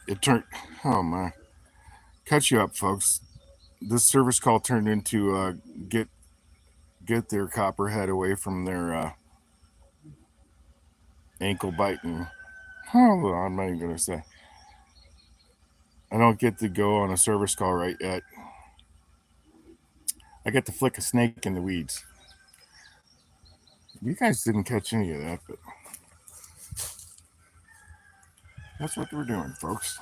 It turned. Oh my! Cut you up, folks. This service call turned into get get their copperhead away from their ankle biting. Oh, I'm not even gonna say. I don't get to go on a service call right yet. I get to flick a snake in the weeds. You guys didn't catch any of that, but that's what we're doing, folks.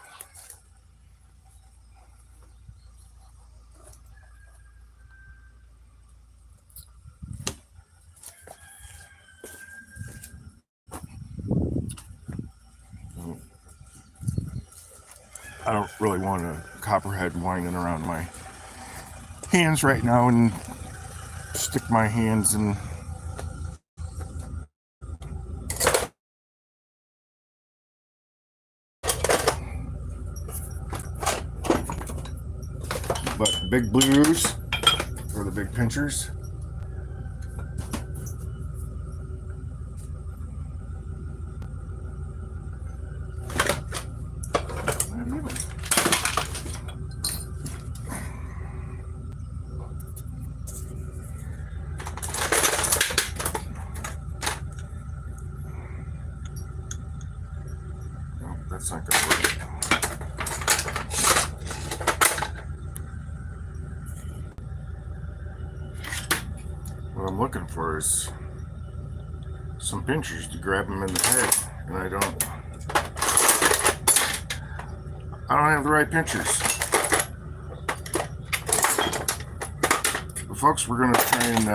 I don't really want a copperhead winding around my hands right now and stick my hands in. But big blues or the big pinchers. No, that's not gonna work. What I'm looking for is some pinchers to grab them in the head, and I don't have the right pinchers. But folks, we're gonna try and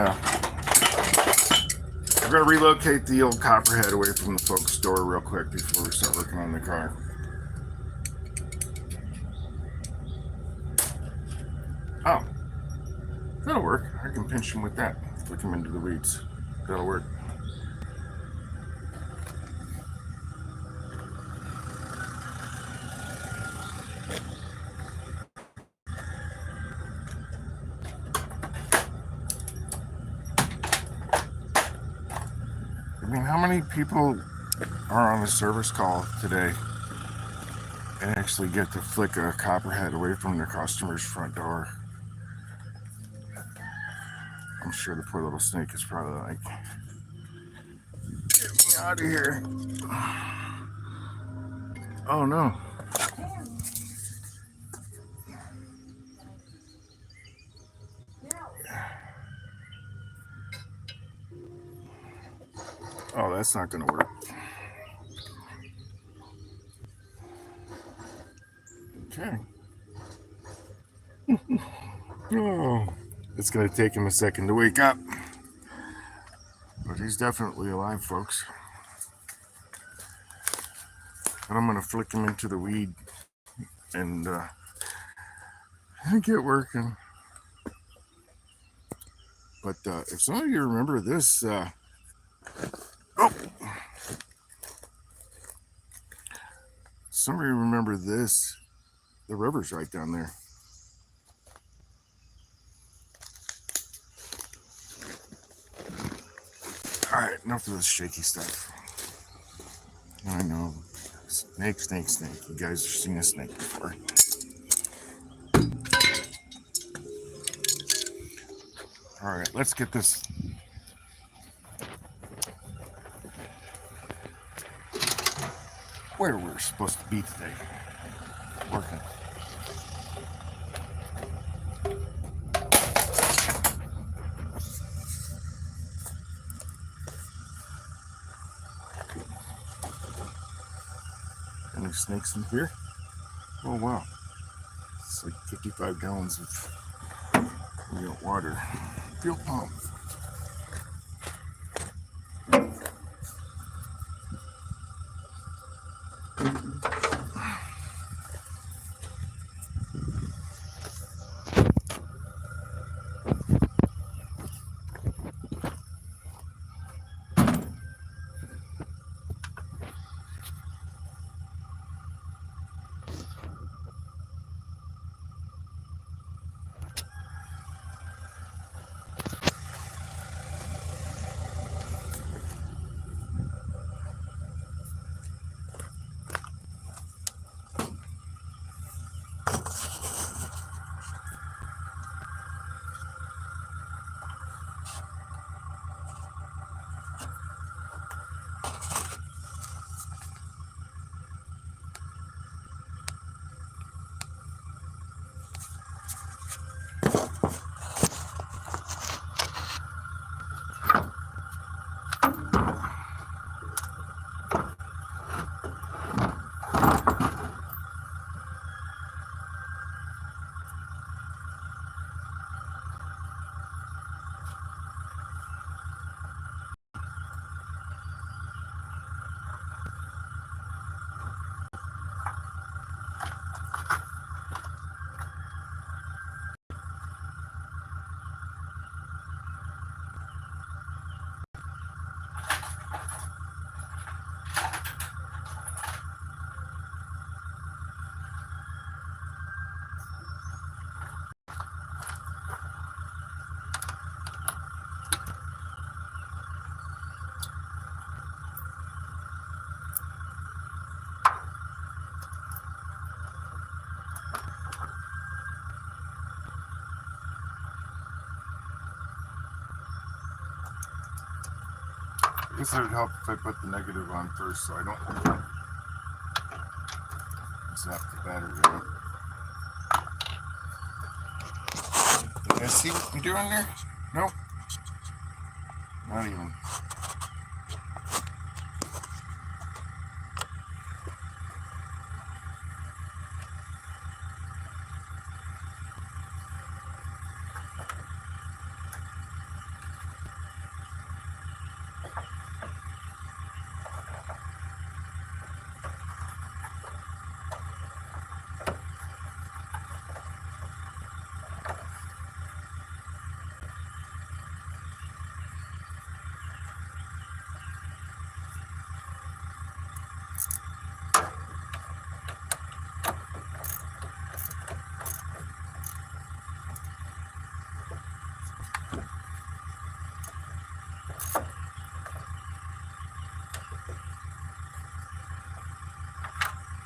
we're gonna relocate the old copperhead away from the folks' store real quick before we start working on the car. Oh, that'll work. I can pinch him with that. Flick him into the weeds. That'll work. I mean, how many people are on a service call today and actually get to flick a copperhead away from their customer's front door? I'm sure the poor little snake is probably like, get me out of here. Oh no. Oh, that's not gonna work. Okay. Oh, it's gonna take him a second to wake up. But he's definitely alive, folks. And I'm gonna flick him into the weed and get working. But if some of you remember this, somebody remember this, the river's right down there. All right, enough of this shaky stuff. I know. Snake, snake, snake. You guys have seen a snake before. All right, let's get this. Where we're supposed to be today. Working. Any snakes in here? Oh wow. It's like 55 gallons of real water. Fuel pump. I guess it would help if I put the negative on first so I don't zap the battery out. You guys see what I'm doing there? Nope. Not even.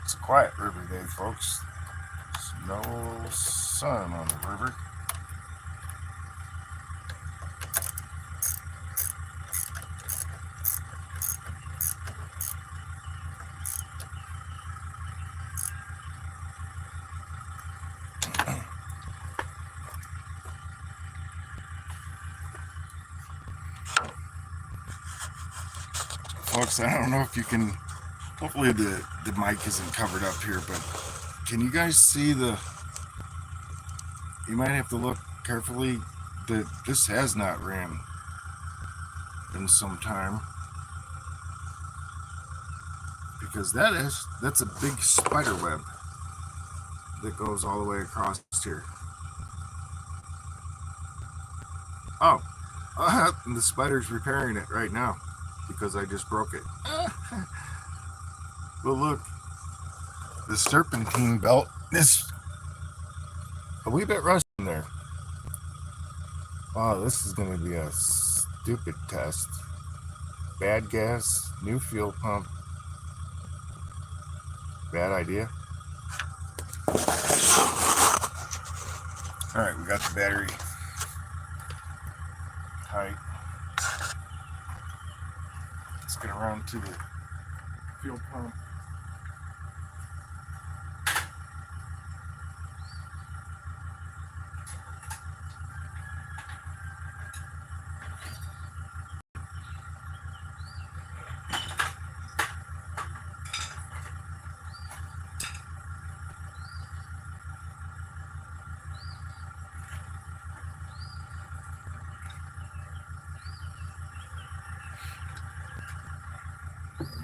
It's a quiet river day, folks. There's no sun on the river. Folks, I don't know if you can, hopefully the mic isn't covered up here, but can you guys see the, you might have to look carefully, that this has not ran in some time, because that's a big spider web that goes all the way across here. Oh, and the spider's repairing it right now because I just broke it. But look, the serpentine belt is a wee bit rusty in there. Wow, this is going to be a stupid test. Bad gas, new fuel pump. Bad idea. All right, we got the battery tight. Let's get around to the fuel pump.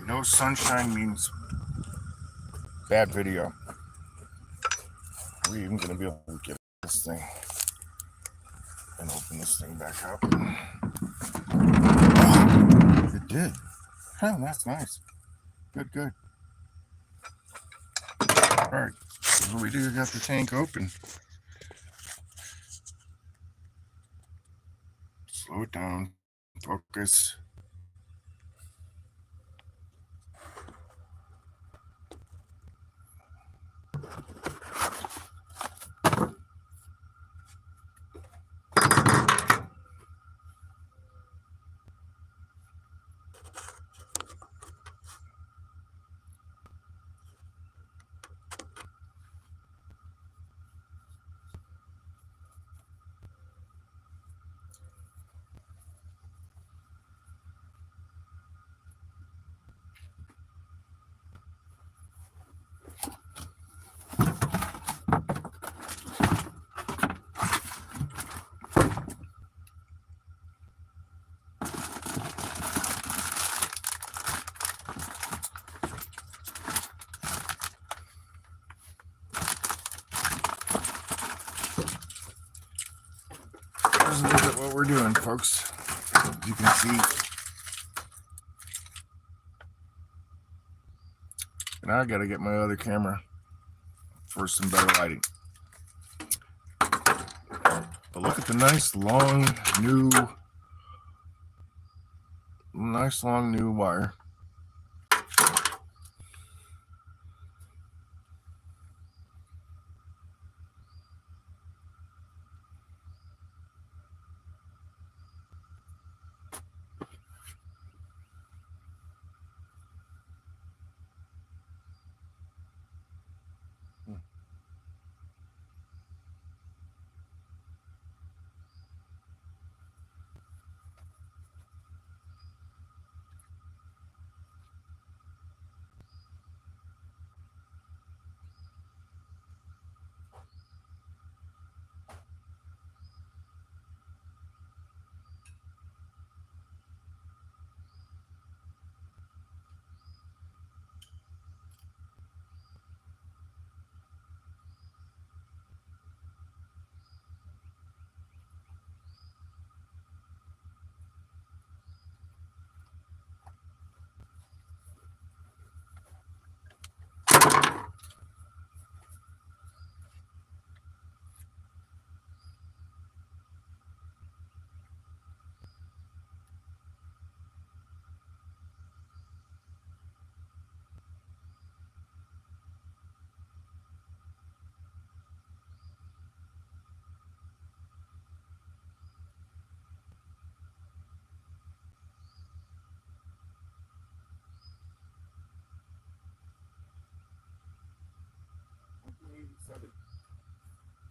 No sunshine means bad video. Are we even going to be able to get this thing and open this thing back up? Oh, it did. Oh, that's nice. Good, good. All right, here's what we do. We got the tank open. Slow it down. Focus. close and look at what we're doing, folks. As you can see. And I gotta get my other camera for some better lighting. But look at the nice long new wire.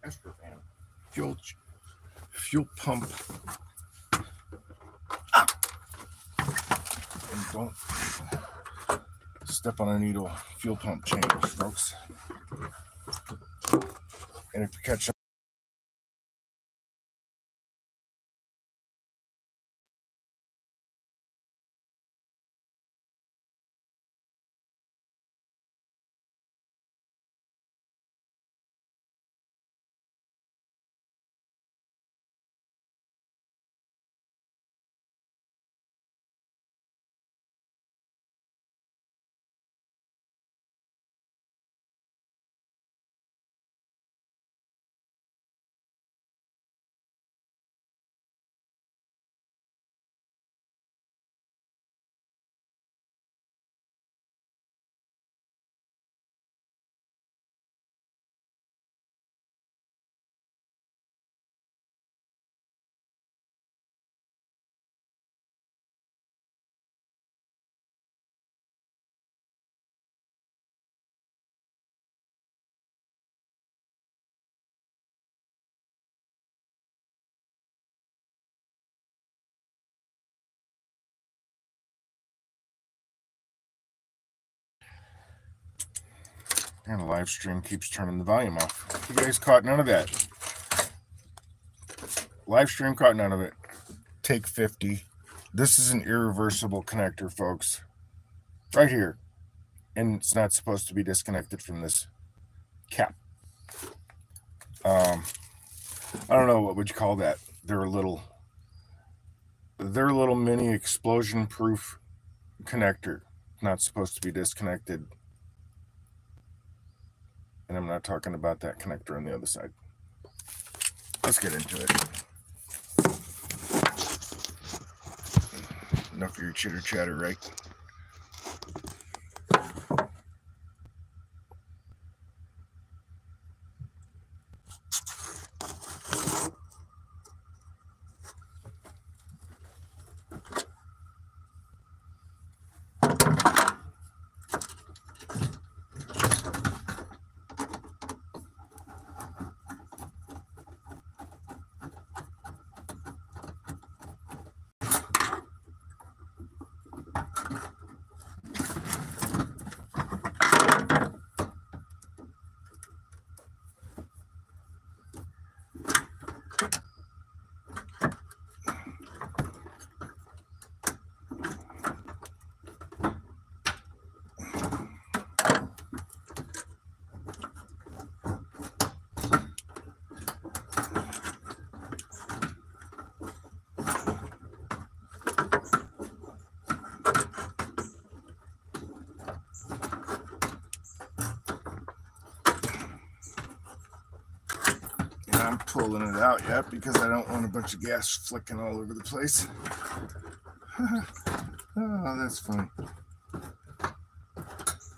ASTRO VAN fuel pump. And don't step on a needle. Fuel pump change, folks. And if you catch and the live stream keeps turning the volume off. You guys caught none of that. Live stream caught none of it. Take 50. This is an irreversible connector, folks. Right here. And it's not supposed to be disconnected from this cap. I don't know, what would you call that? They're a little mini explosion proof connector. Not supposed to be disconnected. And I'm not talking about that connector on the other side. Let's get into it. Enough of your chitter chatter, right? pulling it out yet because I don't want a bunch of gas flicking all over the place. Oh, that's fun.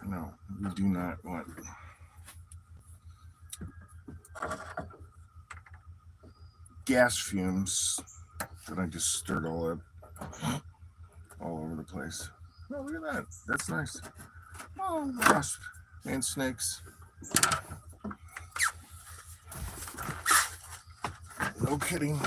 No, we do not want gas fumes that I just stirred all over the place. Oh, look at that. That's nice. Oh, wasp and snakes. No kidding.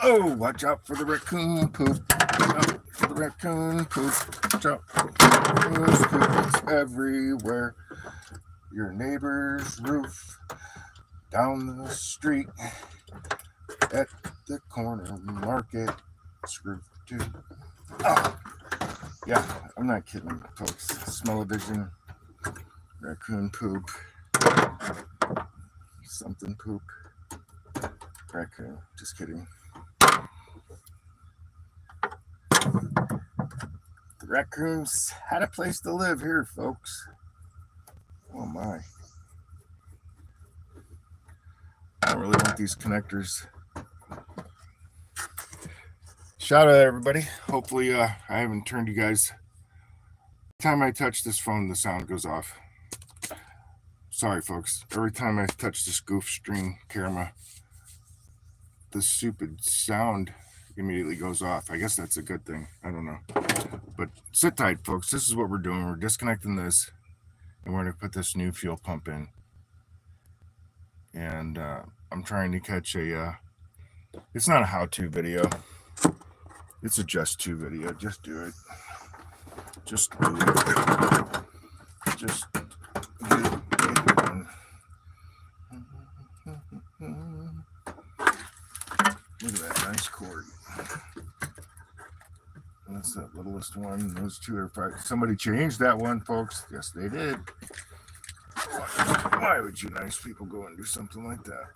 Oh, watch out for the raccoon poop. Out for the raccoon poop. Watch out. Raccoon's poop is everywhere. Your neighbor's roof. Down the street. At the corner market. Screw too. Oh, yeah, I'm not kidding, folks. Smell-o-vision. Raccoon poop. Something poop. Raccoon. Just kidding. The raccoons had a place to live here, folks. Oh my. I don't really want these connectors. Shout out everybody. Hopefully I haven't turned you guys. Every time I touch this phone, the sound goes off. Sorry folks. Every time I touch this goof string camera, the stupid sound immediately goes off. I guess that's a good thing. I don't know. But sit tight, folks. This is what we're doing. We're disconnecting this, and we're going to put this new fuel pump in. And I'm trying to catch a... it's not a how-to video. It's a just-to video. Just do it. Just do it. Just get it done. Look at that nice cord. That's that littlest one. Those two are probably... somebody changed that one, folks. Yes, they did. Why would you nice people go and do something like that?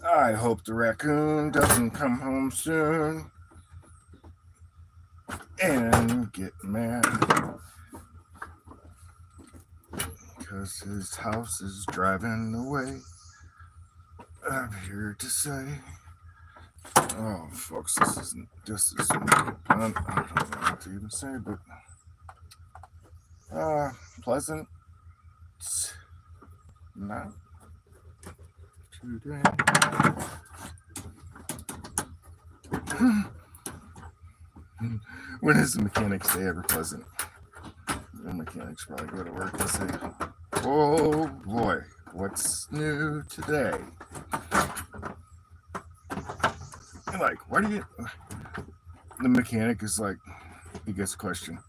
I hope the raccoon doesn't come home soon and get mad because his house is driving away. I'm here to say, oh folks, this isn't I don't know what to even say, but pleasant not today. When is the mechanics day ever pleasant? The mechanics probably go to work and say, oh boy, what's new today? You're like, why do you... the mechanic is like, he gets a question.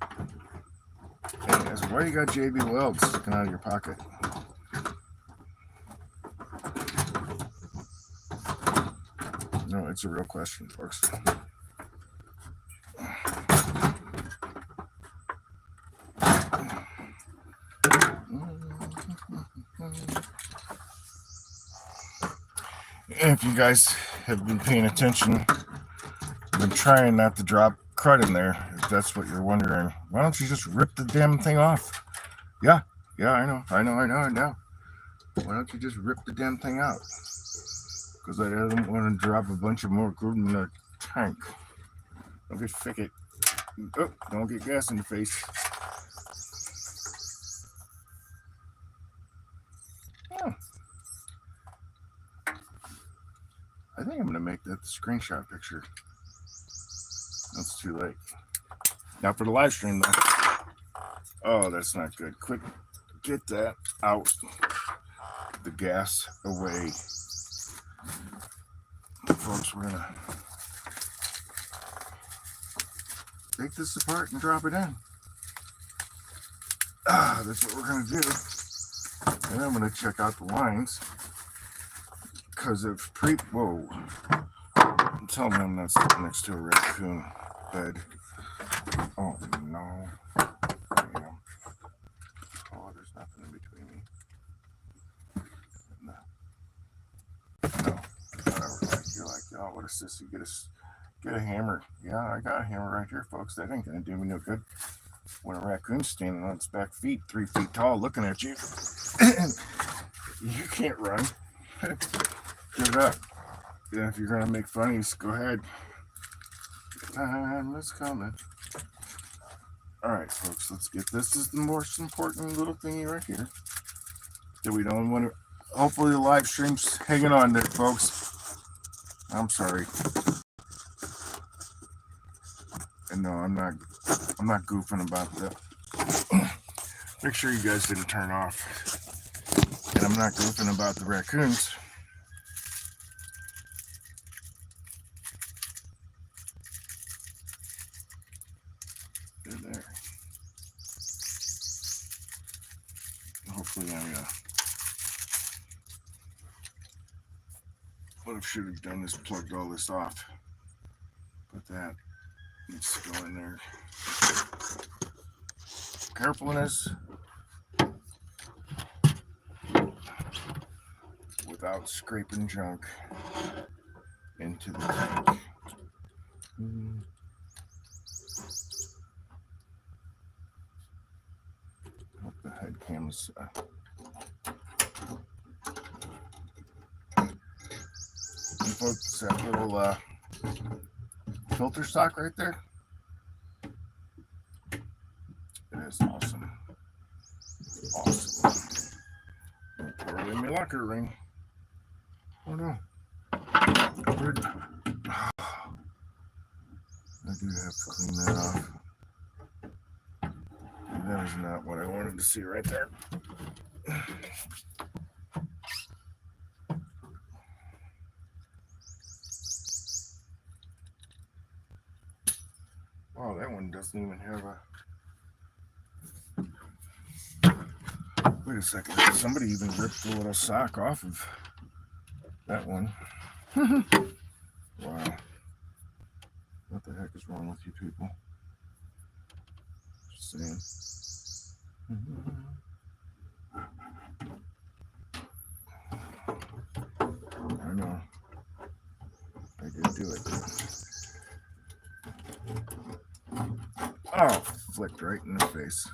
And he asks, why you got JB Welds sticking out of your pocket? No, it's a real question, folks. If you guys have been paying attention, I've been trying not to drop crud in there. if that's what you're wondering. Why don't you just rip the damn thing off? Yeah, I know. Why don't you just rip the damn thing out? Because I don't want to drop a bunch of more crude in the tank. Don't get thick. Oh, don't get gas in the face. Oh. I think I'm going to make that the screenshot picture. That's too late. Now for the live stream, though. Oh, that's not good. Quick, get that out. The gas away. Folks, we're going to take this apart and drop it in. That's what we're going to do. And I'm going to check out the lines. Because of whoa. Tell me I'm not sitting next to a raccoon bed. Oh, no. Damn. Oh, there's nothing in between me. No. Whatever. You're like, oh, what a sissy. Get a hammer. Yeah, I got a hammer right here, folks. That ain't going to do me no good. When a raccoon's standing on its back feet, 3 feet tall, looking at you, you can't run. Give it up. Yeah, if you're going to make funnies, go ahead. Time is coming. All right, folks, let's get this. Is the most important little thingy right here that we don't want to. Hopefully, the live stream's hanging on there, folks. I'm sorry. And no, I'm not goofing about that. Make sure you guys didn't turn off. And I'm not goofing about the raccoons. They're there. Hopefully what I should have done is plugged all this off. But that needs to go in there. Carefulness without scraping junk into the tank. Hope the head cam's folks, that little filter sock right there. It is awesome. Awesome. Don't pour it in my locker ring. Oh no. I do have to clean that off. That is not what I wanted to see right there. Wow, that one doesn't even have a... Wait a second. Somebody even ripped the little sock off of that one. Wow. What the heck is wrong with you people? Just saying. I know. I did do it. Oh, flicked right in the face.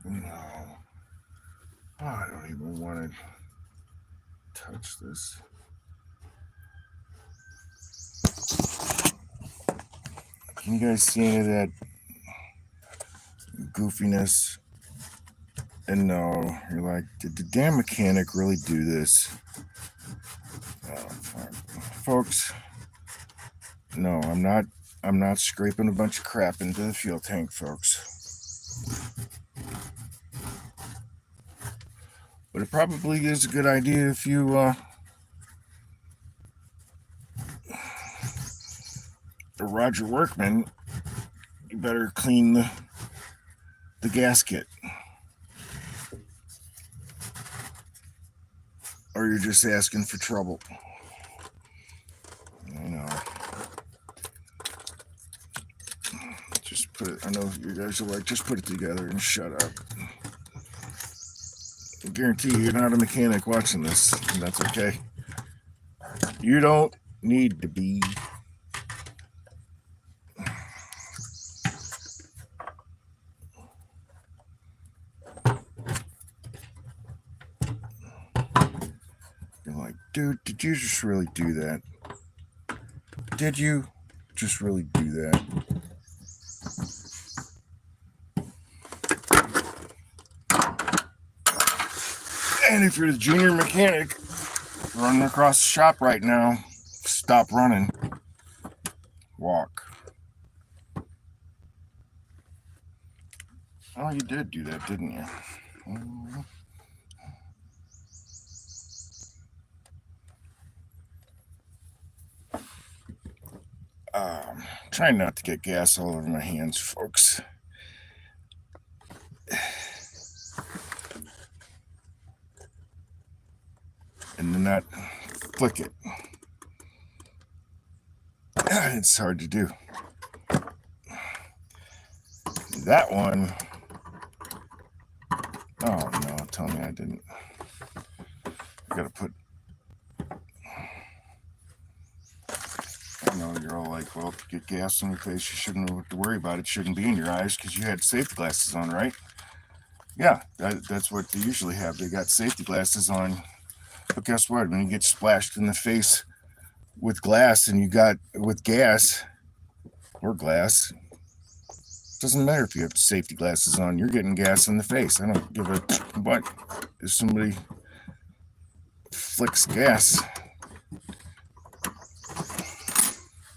No. Oh, I don't even want to touch this. Can you guys see any of that goofiness? And no, you're like, did the damn mechanic really do this? Folks, no, I'm not scraping a bunch of crap into the fuel tank, folks. But it probably is a good idea if you a Roger Workman, you better clean the gasket. Or you're just asking for trouble. I know. Just put it, I know you guys are like, just put it together and shut up. I guarantee you're not a mechanic watching this, and that's okay. You don't need to be. You're like, dude, did you just really do that? Did you just really do that? And if you're the junior mechanic running across the shop right now, stop running. Walk. Oh, you did do that, didn't you? Trying not to get gas all over my hands, folks. And then not flick it. It's hard to do. That one. Oh no, tell me I didn't. I gotta put. I know you're all like, well, if you get gas in your face, you shouldn't have to worry about it. It shouldn't be in your eyes because you had safety glasses on, right? Yeah, that's what they usually have. They got safety glasses on. But guess what? When you get splashed in the face with glass and you got with gas or glass, doesn't matter if you have safety glasses on. You're getting gas in the face. I don't give a what if somebody flicks gas.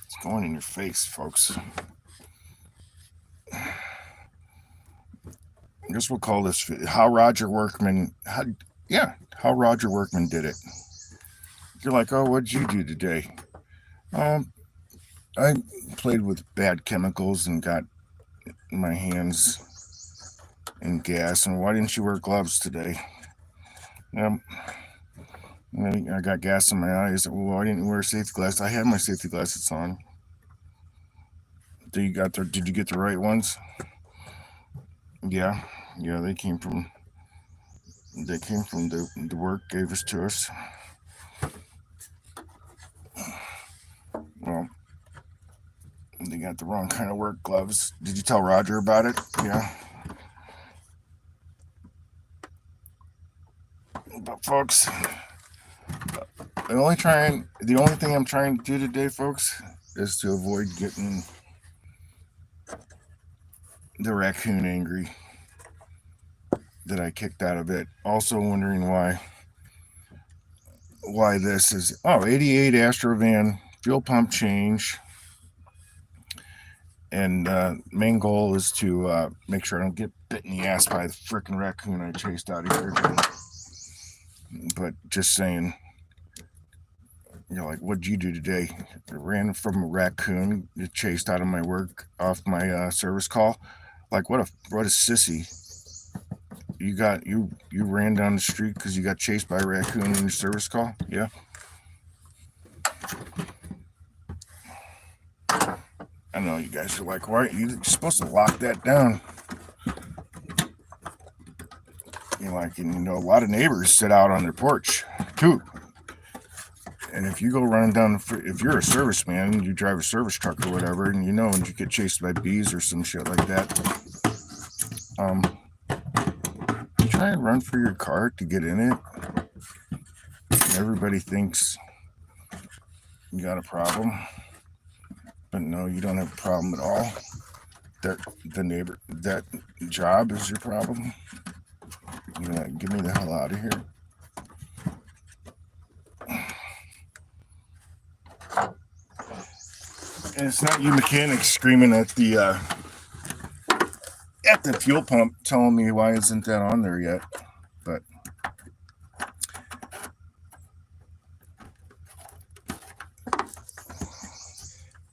It's going in your face, folks. I guess we'll call this how Roger Workman. How Roger Workman did it. You're like, oh, what'd you do today? I played with bad chemicals and got my hands in gas. And why didn't you wear gloves today? I got gas in my eyes. Well, I didn't wear safety glasses. I had my safety glasses on. Did you get the right ones? Yeah, they came from the work gave us to us. Well, they got the wrong kind of work gloves. Did you tell Roger about it? Yeah. But folks, the only thing I'm trying to do today, folks, is to avoid getting the raccoon angry that I kicked out of it. Also wondering why this is 88 ASTRO VAN fuel pump change. And main goal is to make sure I don't get bit in the ass by the freaking raccoon I chased out of here. But just saying, like, what'd you do today? I ran from a raccoon, get chased out of my work off my service call. Like, what a sissy. You ran down the street because you got chased by a raccoon in your service call? Yeah. I know you guys are like, why aren't you supposed to lock that down? A lot of neighbors sit out on their porch too. And if you go running down, if you're a serviceman and you drive a service truck or whatever, and and you get chased by bees or some shit like that, you try and run for your car to get in it. And everybody thinks you got a problem, but no, you don't have a problem at all. That job is your problem. You're like, get me the hell out of here. And it's not you mechanics screaming at the fuel pump telling me why isn't that on there yet. But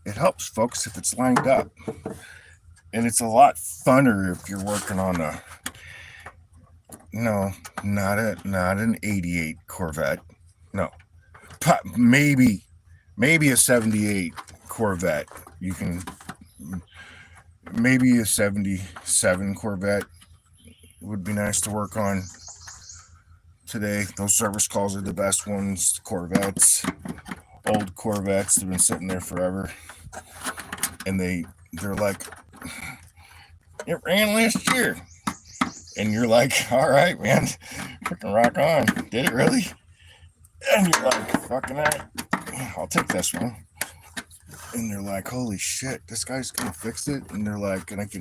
it helps, folks, if it's lined up. And it's a lot funner if you're working on not an 88 Corvette. No. Maybe a 78 Corvette. You can maybe a 77 Corvette would be nice to work on today. Those service calls are the best ones. Corvettes, old Corvettes, they've been sitting there forever, and they're like, it ran last year, and you're like, all right, man, freaking rock on. Did it really? And you're like, fucking right, I'll take this one. And they're like, holy shit, this guy's gonna fix it. And they're like, and I can,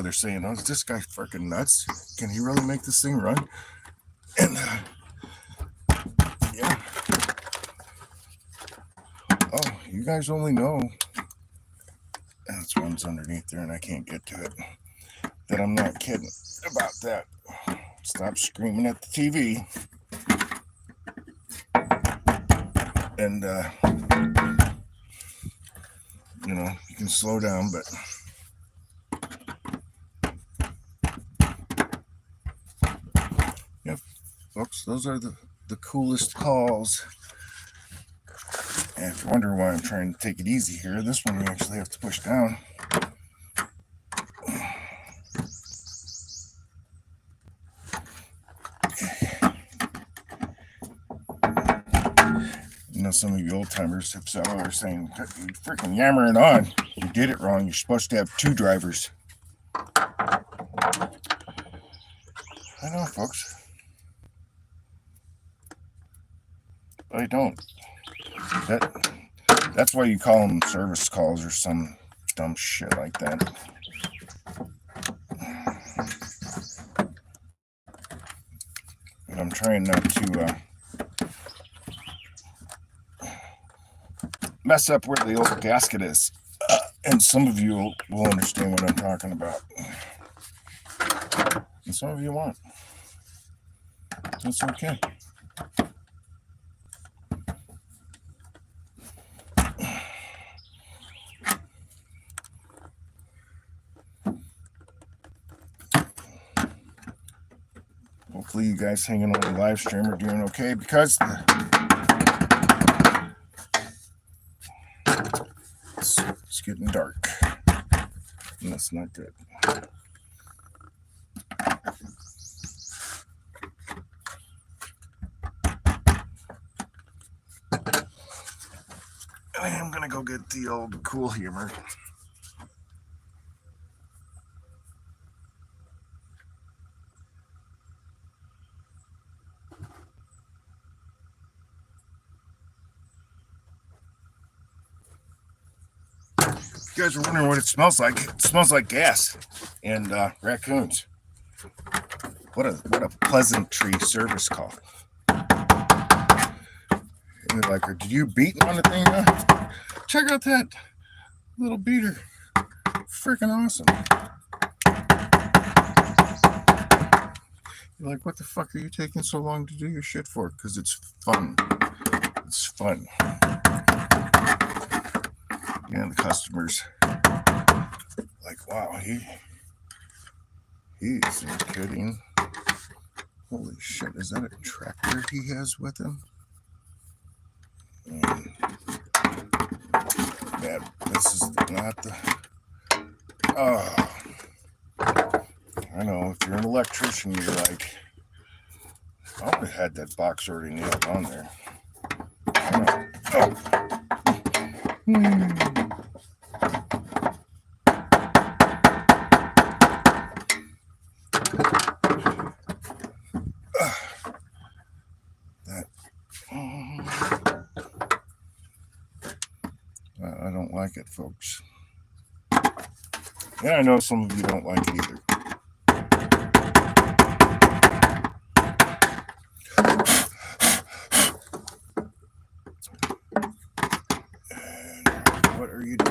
they're saying, oh, is this guy freaking nuts? Can he really make this thing run? And yeah. Oh, you guys only know, that's one's underneath there and I can't get to it, that I'm not kidding about that. Stop screaming at the TV. And you can slow down, but yep, folks, those are the coolest calls. And if you're wondering why I'm trying to take it easy here, this one you actually have to push down. Some of you old timers are saying, you're freaking yammering on. You did it wrong. You're supposed to have 2 drivers. I know, folks. But I don't. That's why you call them service calls or some dumb shit like that. But I'm trying not to mess up where the old gasket is. And some of you will understand what I'm talking about. And some of you won't. That's okay. Hopefully you guys hanging on the live stream are doing okay, because it's getting dark, and that's not good. I'm gonna go get the old cool humor. You guys are wondering what it smells like. It smells like gas and raccoons. What a pleasantry service call. And they're like, did you beat on the thing? Check out that little beater. Freaking awesome. You're like, what the fuck are you taking so long to do your shit for? Because it's fun. It's fun. And the customers like, wow, he's kidding. Holy shit, is that a tractor he has with him? Man, this is not the... Oh, I know, if you're an electrician, you're like, I would have had that box already nailed on there. Oh. I don't like it, folks. And I know some of you don't like it either. And what are you doing?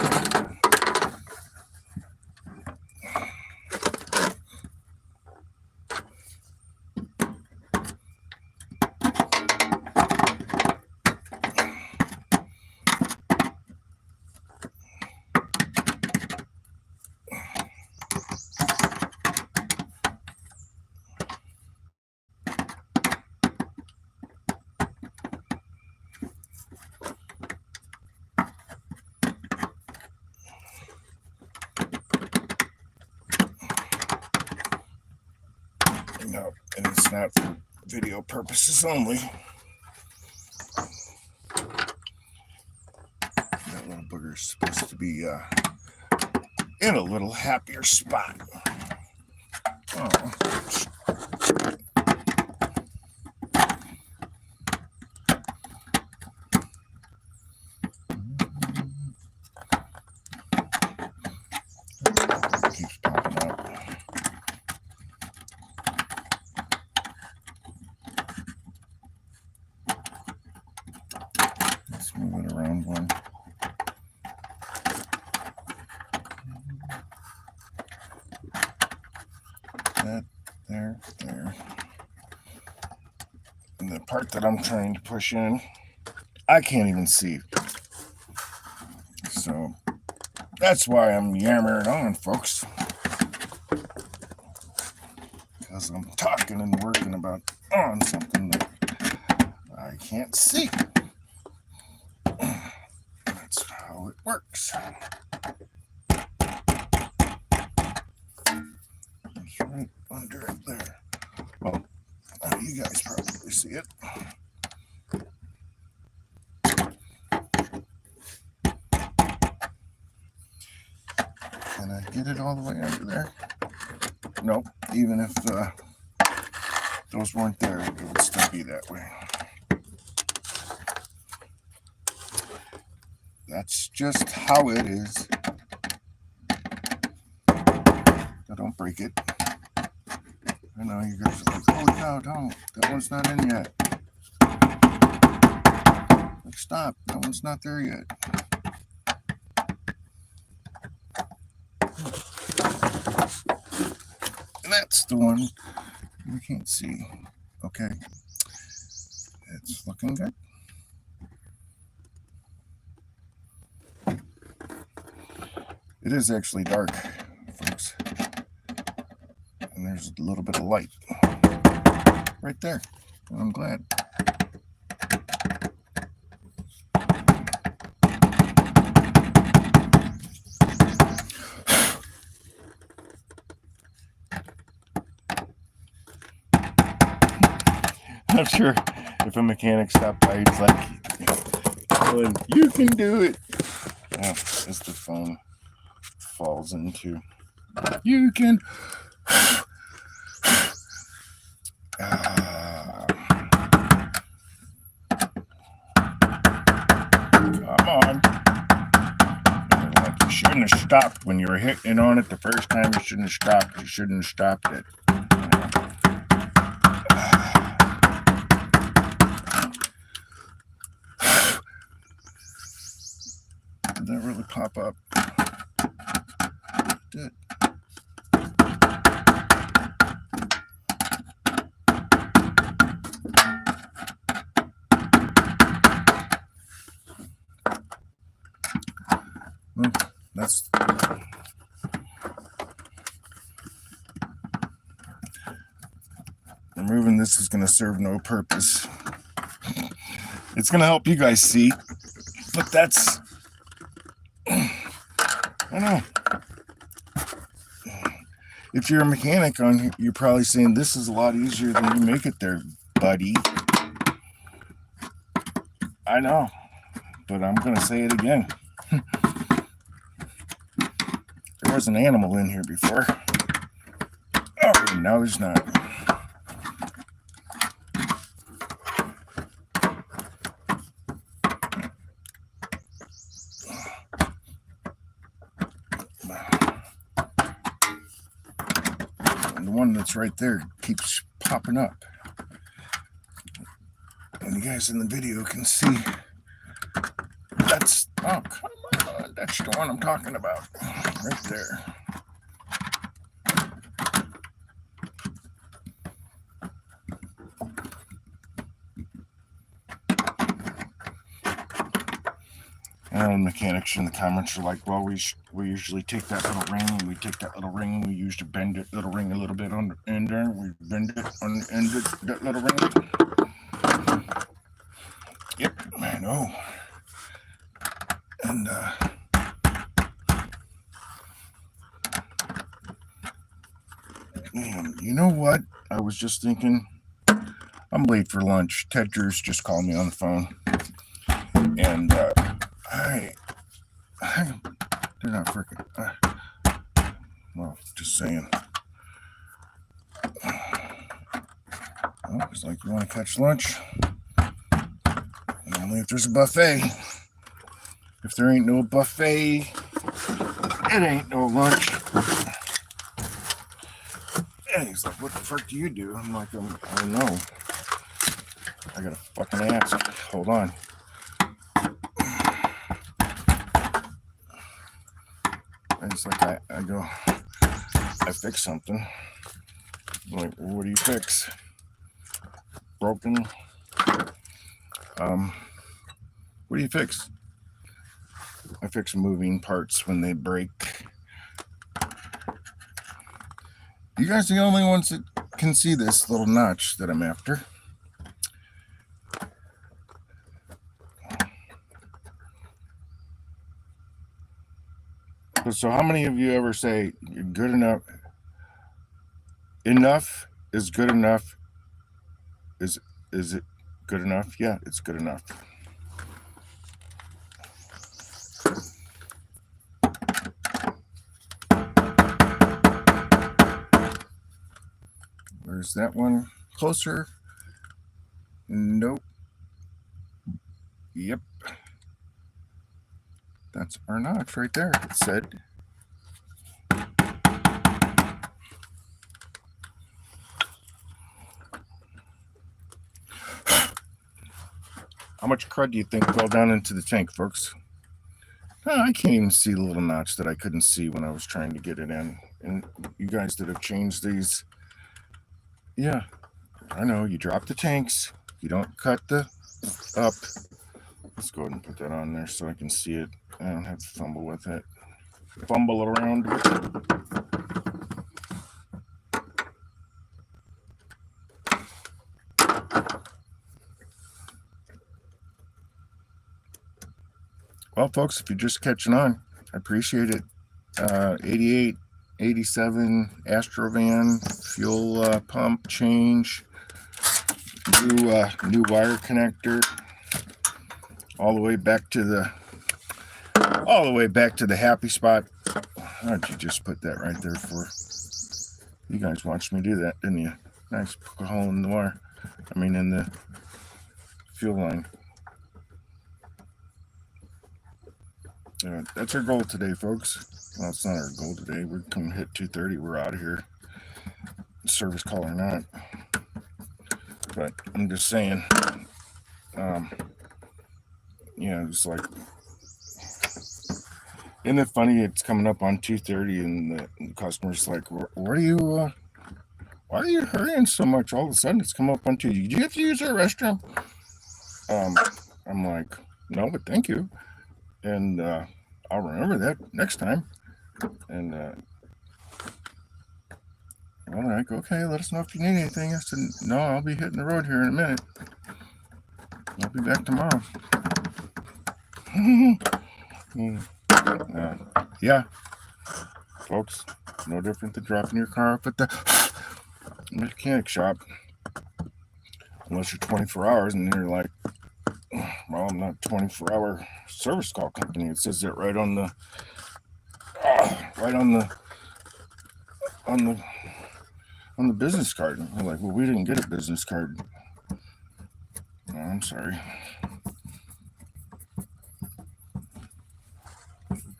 not for video purposes only. That little booger's supposed to be in a little happier spot. Oh. Keeps popping up. Let's move it around one. That, there. And the part that I'm trying to push in, I can't even see. So that's why I'm yammering on, folks. Because I'm talking and working on something that I can't see. That's how it works. It's right under it there. Well, you guys probably see it. Can I get it all the way under there? Nope. Even if those weren't there, it would still be that way. That's just how it is. So don't break it. I know you guys are like, holy cow, don't. That one's not in yet. Like, stop. That one's not there yet. And that's the one we can't see. Okay. It's looking good. It is actually dark, folks. And there's a little bit of light right there. And I'm glad. I'm sure if a mechanic stopped by, he's like, well, you can do it. Oh, as the phone falls into, you can. Come on. Like, you shouldn't have stopped when you were hitting on it the first time. You shouldn't have stopped. You shouldn't have stopped it. Did that really pop up? It did. Well, that's removing this is going to serve no purpose. It's going to help you guys see, but that's, I don't know. If you're a mechanic on here, you're probably saying this is a lot easier than you make it there, buddy. I know, but I'm going to say it again. There was an animal in here before. Oh, now there's not. And the one that's right there keeps popping up. And you guys in the video can see that's, oh, come on, that's the one I'm talking about. Right there. And mechanics in the comments are like, well, we usually take that little ring, and we take that little ring, and we used to bend it, little ring a little bit on the end there. We bend it on the end of that little ring. Yep, I know. And man, you know what? I was just thinking, I'm late for lunch. Ted Drews just called me on the phone, and they're not freaking. Well, just saying. Well, it's like, you want to catch lunch? Only if there's a buffet. If there ain't no buffet, it ain't no lunch. And he's like, what the fuck do you do? I'm like, I don't know. I gotta fucking ask. Hold on. And it's like, I go, I fix something. I'm like, well, what do you fix? Broken? What do you fix? I fix moving parts when they break. You guys are the only ones that can see this little notch that I'm after. So how many of you ever say you're good enough? Enough is good enough. Is it good enough? Yeah, it's good enough. Where's that one? Closer? Nope. Yep. That's our notch right there. It said. How much crud do you think fell down into the tank, folks? I can't even see the little notch that I couldn't see when I was trying to get it in. And you guys that have changed these, yeah, I know, you drop the tanks, you don't cut the up. Let's go ahead and put that on there so I can see it. I don't have to fumble with it. Fumble around with it. Well, folks, if you're just catching on, I appreciate it. 88, 87 ASTRO VAN fuel pump change, new wire connector, all the way back to the happy spot. Why don't you just put that right there for you guys? Watched me do that, didn't you? Nice, poke a hole in the wire. I mean, in the fuel line. That's our goal today, folks. Well, it's not our goal today. We're going to hit 2:30. We're out of here, service call or not. But I'm just saying, it's like, isn't it funny? It's coming up on 2:30, and the customer's like, "What are you? Why are you hurrying so much? All of a sudden, it's come up on 2. Do you have to use our restroom?" I'm like, "No, but thank you." And I'll remember that next time. And I'm like, okay, let us know if you need anything. I said, no, I'll be hitting the road here in a minute. I'll be back tomorrow. Yeah, folks, no different than dropping your car off at the mechanic shop. Unless you're 24 hours and you're like, well, I'm not a 24-hour service call company. It says that right on the business card. I'm like, well, we didn't get a business card. Oh, I'm sorry,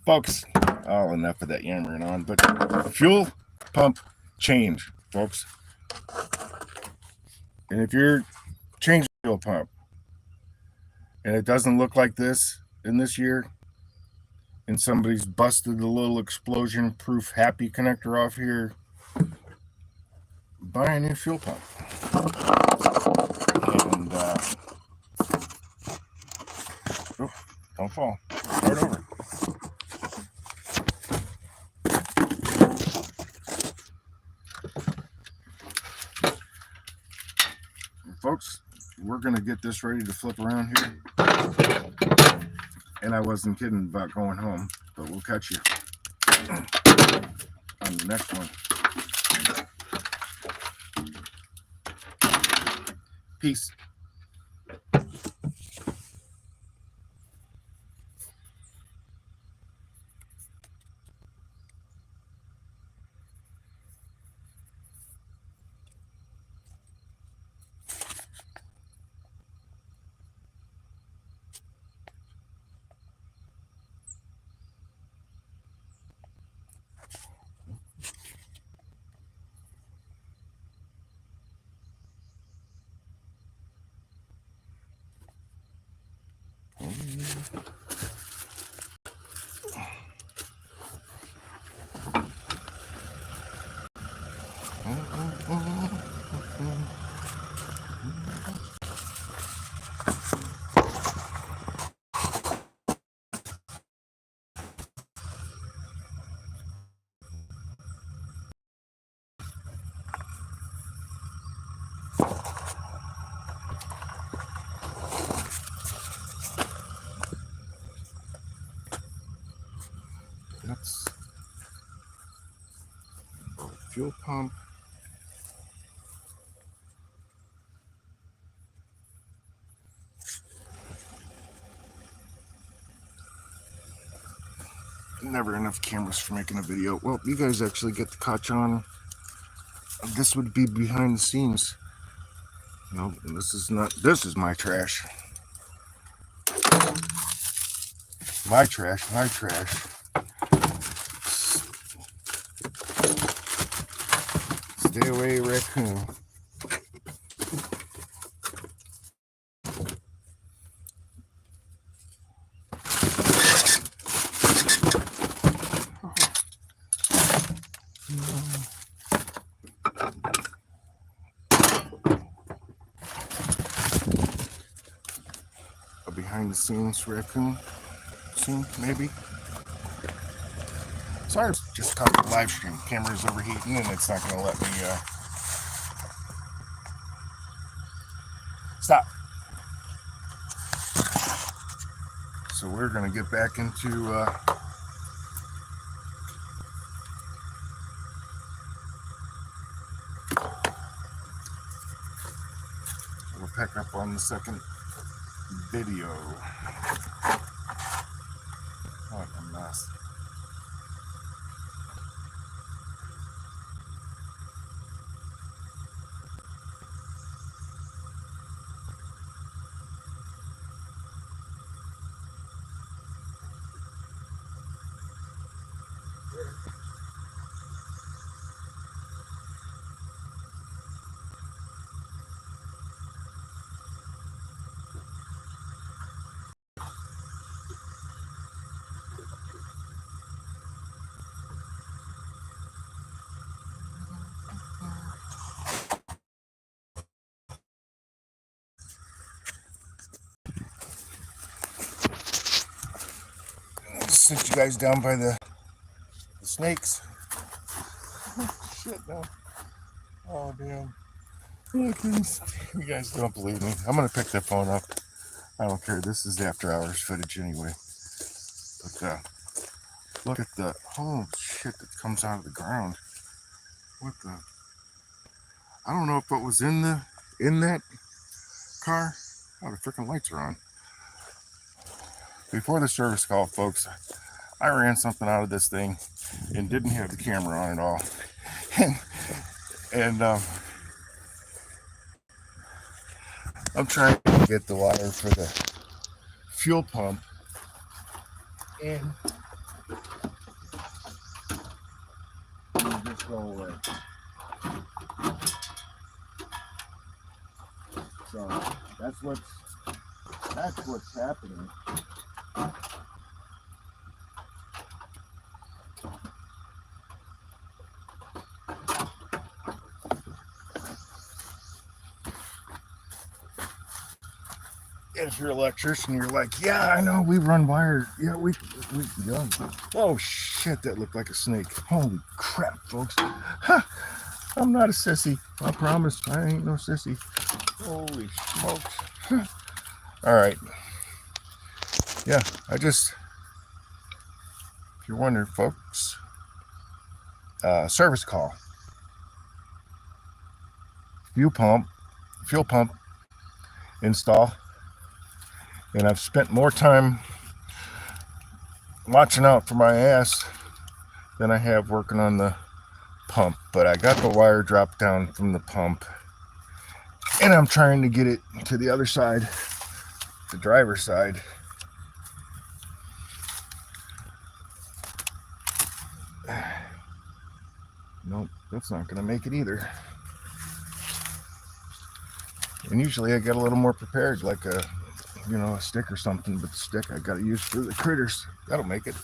folks. Oh, enough of that yammering on. But fuel pump change, folks. And if you're changing fuel pump and it doesn't look like this in this year, and somebody's busted the little explosion-proof happy connector off here, buy a new fuel pump. And don't fall. Start over. Folks, we're going to get this ready to flip around here. And I wasn't kidding about going home, but we'll catch you on the next one. Peace. That's fuel pump. Never enough cameras for making a video. Well, you guys actually get to catch on. This would be behind the scenes. No, this is not. This is my trash. My trash. My trash. Stay away, raccoon. A behind the scenes raccoon soon, maybe. Sorry, just caught the live stream. Camera's overheating and it's not going to let me stop. So we're going to get back into we'll pick up on the second video. What a mess. Sit you guys down by the snakes. Shit, no. Oh, damn. You guys don't believe me. I'm going to pick that phone up. I don't care. This is after hours footage anyway. But look at the whole shit that comes out of the ground. What the? I don't know if it was in that car. Oh, the freaking lights are on. Before the service call, folks, I ran something out of this thing and didn't have the camera on at all. and I'm trying to get the wire for the fuel pump, and just go away. So that's what's happening. If you're an electrician, you're like, yeah, I know, we run wires. Yeah, we done. Oh shit, that looked like a snake. Holy crap, folks. Huh. I'm not a sissy. I promise. I ain't no sissy. Holy smokes. Huh. All right. Yeah, if you're wondering, folks, service call. Fuel pump install, and I've spent more time watching out for my ass than I have working on the pump. But I got the wire dropped down from the pump, and I'm trying to get it to the other side, the driver's side. Nope, that's not gonna make it either. And usually I get a little more prepared, like a stick or something, but the stick I gotta use for the critters. That'll make it.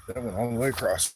That went all the way across.